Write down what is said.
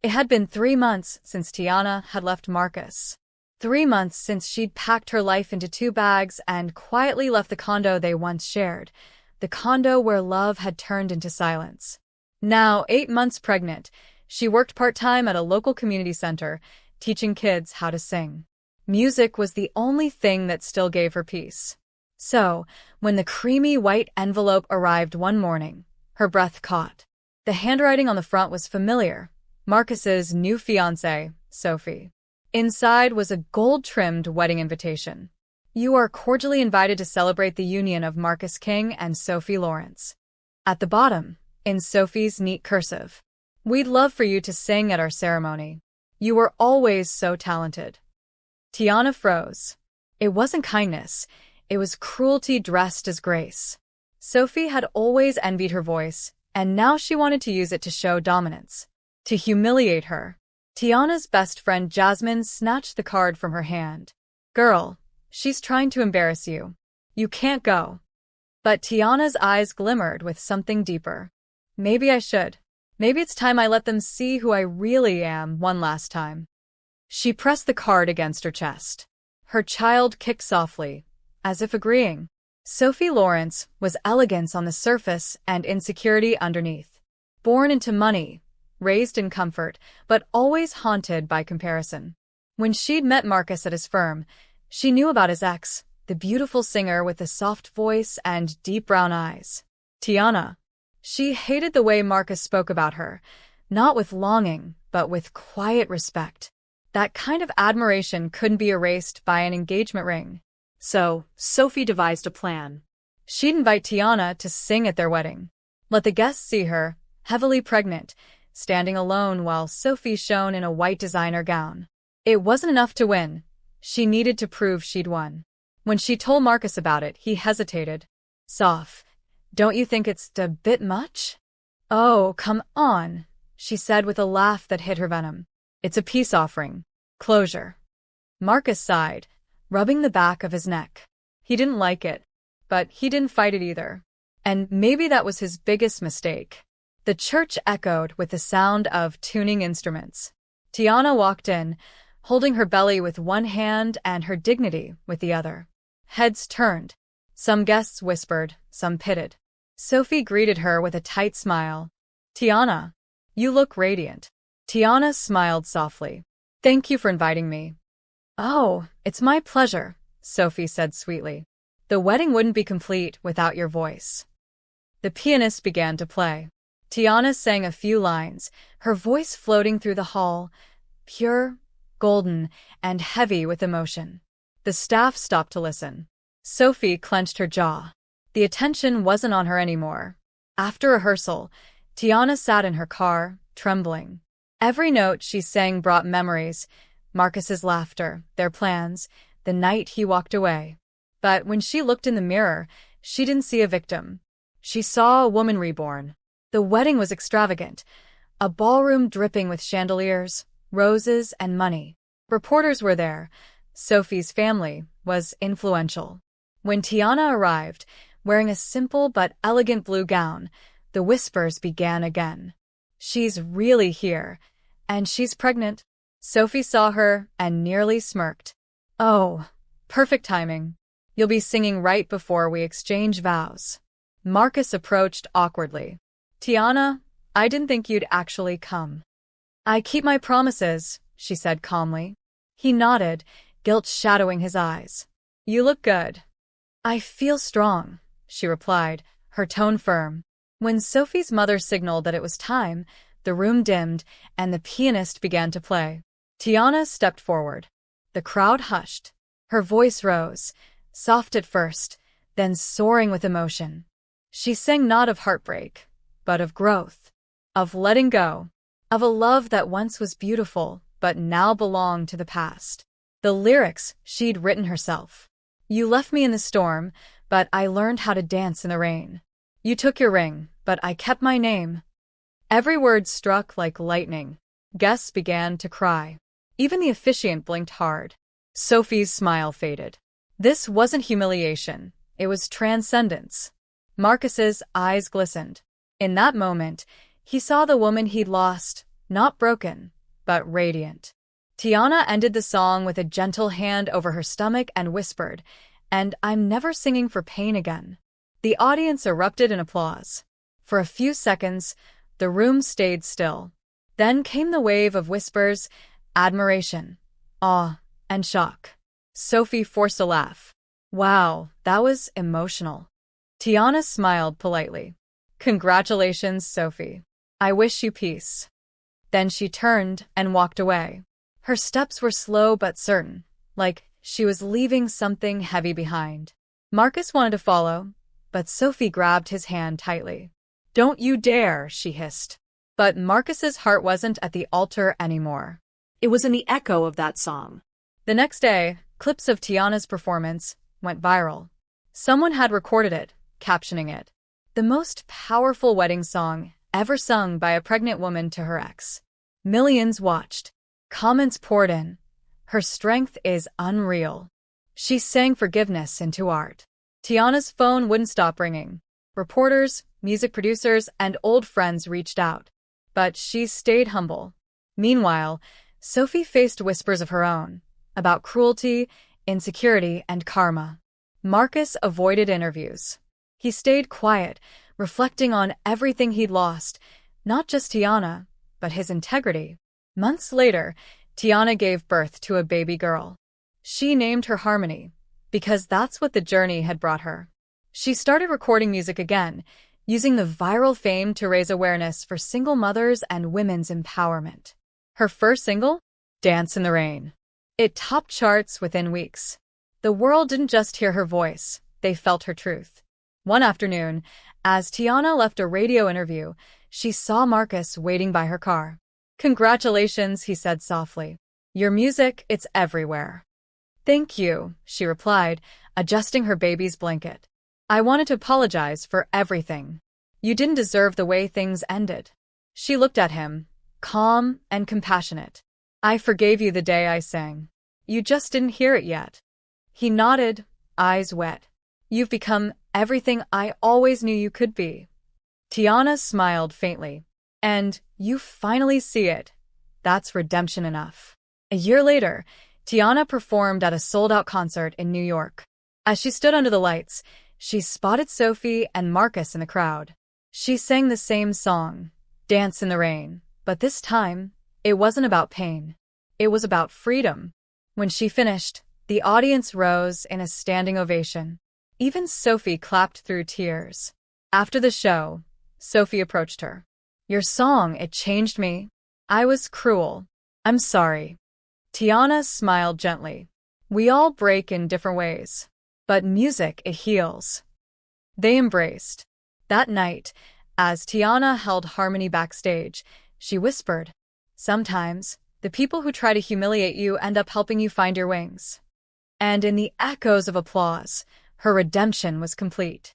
It had been 3 months since Tiana had left Marcus. 3 months since she'd packed her life into 2 bags and quietly left the condo they once shared, the condo where love had turned into silence. Now, 8 months pregnant, she worked part-time at a local community center, teaching kids how to sing. Music was the only thing that still gave her peace. So, when the creamy white envelope arrived one morning, her breath caught. The handwriting on the front was familiar. Marcus's new fiancée, Sophie. Inside was a gold-trimmed wedding invitation. You are cordially invited to celebrate the union of Marcus King and Sophie Lawrence. At the bottom, in Sophie's neat cursive, we'd love for you to sing at our ceremony. You were always so talented. Tiana froze. It wasn't kindness. It was cruelty dressed as grace. Sophie had always envied her voice, and now she wanted to use it to show dominance. To humiliate her. Tiana's best friend Jasmine snatched the card from her hand. Girl, she's trying to embarrass you. You can't go. But Tiana's eyes glimmered with something deeper. Maybe I should. Maybe it's time I let them see who I really am one last time. She pressed the card against her chest. Her child kicked softly, as if agreeing. Sophie Lawrence was elegance on the surface and insecurity underneath. Born into money, raised in comfort, but always haunted by comparison. When she'd met Marcus at his firm, she knew about his ex, the beautiful singer with the soft voice and deep brown eyes. Tiana. She hated the way Marcus spoke about her, not with longing, but with quiet respect. That kind of admiration couldn't be erased by an engagement ring. So, Sophie devised a plan. She'd invite Tiana to sing at their wedding. Let the guests see her, heavily pregnant, standing alone while Sophie shone in a white designer gown. It wasn't enough to win. She needed to prove she'd won. When she told Marcus about it, he hesitated. Soph, don't you think it's a bit much? Oh, come on, she said with a laugh that hid her venom. It's a peace offering. Closure. Marcus sighed, rubbing the back of his neck. He didn't like it, but he didn't fight it either. And maybe that was his biggest mistake. The church echoed with the sound of tuning instruments. Tiana walked in, holding her belly with one hand and her dignity with the other. Heads turned. Some guests whispered, some pitted. Sophie greeted her with a tight smile. Tiana, you look radiant. Tiana smiled softly. Thank you for inviting me. Oh, it's my pleasure, Sophie said sweetly. The wedding wouldn't be complete without your voice. The pianist began to play. Tiana sang a few lines, her voice floating through the hall, pure, golden, and heavy with emotion. The staff stopped to listen. Sophie clenched her jaw. The attention wasn't on her anymore. After rehearsal, Tiana sat in her car, trembling. Every note she sang brought memories, Marcus's laughter, their plans, the night he walked away. But when she looked in the mirror, she didn't see a victim. She saw a woman reborn. The wedding was extravagant, a ballroom dripping with chandeliers, roses, and money. Reporters were there. Sophie's family was influential. When Tiana arrived, wearing a simple but elegant blue gown, the whispers began again. She's really here, and she's pregnant. Sophie saw her and nearly smirked. Oh, perfect timing. You'll be singing right before we exchange vows. Marcus approached awkwardly. Tiana, I didn't think you'd actually come. I keep my promises, she said calmly. He nodded, guilt shadowing his eyes. You look good. I feel strong, she replied, her tone firm. When Sophie's mother signaled that it was time, the room dimmed and the pianist began to play. Tiana stepped forward. The crowd hushed. Her voice rose, soft at first, then soaring with emotion. She sang not of heartbreak, but of growth, of letting go, of a love that once was beautiful but now belonged to the past. The lyrics she'd written herself. You left me in the storm, but I learned how to dance in the rain. You took your ring, but I kept my name. Every word struck like lightning. Guests began to cry. Even the officiant blinked hard. Sophie's smile faded. This wasn't humiliation. It was transcendence. Marcus's eyes glistened. In that moment, he saw the woman he'd lost, not broken, but radiant. Tiana ended the song with a gentle hand over her stomach and whispered, "And I'm never singing for pain again." The audience erupted in applause. For a few seconds, the room stayed still. Then came the wave of whispers, admiration, awe, and shock. Sophie forced a laugh. "Wow, that was emotional." Tiana smiled politely. "Congratulations, Sophie. I wish you peace." Then she turned and walked away. Her steps were slow but certain, like she was leaving something heavy behind. Marcus wanted to follow, but Sophie grabbed his hand tightly. "Don't you dare," she hissed. But Marcus's heart wasn't at the altar anymore. It was in the echo of that song. The next day, clips of Tiana's performance went viral. Someone had recorded it, captioning it, "The most powerful wedding song ever sung by a pregnant woman to her ex." Millions watched. Comments poured in. "Her strength is unreal." She sang forgiveness into art. Tiana's phone wouldn't stop ringing. Reporters, music producers, and old friends reached out. But she stayed humble. Meanwhile, Sophie faced whispers of her own, about cruelty, insecurity, and karma. Marcus avoided interviews. He stayed quiet, reflecting on everything he'd lost, not just Tiana, but his integrity. Months later, Tiana gave birth to a baby girl. She named her Harmony, because that's what the journey had brought her. She started recording music again, using the viral fame to raise awareness for single mothers and women's empowerment. Her first single? "Dance in the Rain." It topped charts within weeks. The world didn't just hear her voice, they felt her truth. One afternoon, as Tiana left a radio interview, she saw Marcus waiting by her car. "Congratulations," he said softly. "Your music, it's everywhere." "Thank you," she replied, adjusting her baby's blanket. "I wanted to apologize for everything. You didn't deserve the way things ended." She looked at him, calm and compassionate. "I forgave you the day I sang. You just didn't hear it yet." He nodded, eyes wet. "You've become everything I always knew you could be." Tiana smiled faintly. "And you finally see it. That's redemption enough." A year later, Tiana performed at a sold-out concert in New York. As she stood under the lights, she spotted Sophie and Marcus in the crowd. She sang the same song, "Dance in the Rain," but this time, it wasn't about pain. It was about freedom. When she finished, the audience rose in a standing ovation. Even Sophie clapped through tears. After the show, Sophie approached her. "Your song, it changed me. I was cruel. I'm sorry." Tiana smiled gently. "We all break in different ways. But music, it heals." They embraced. That night, as Tiana held Harmony backstage, she whispered, "Sometimes, the people who try to humiliate you end up helping you find your wings." And in the echoes of applause, her redemption was complete.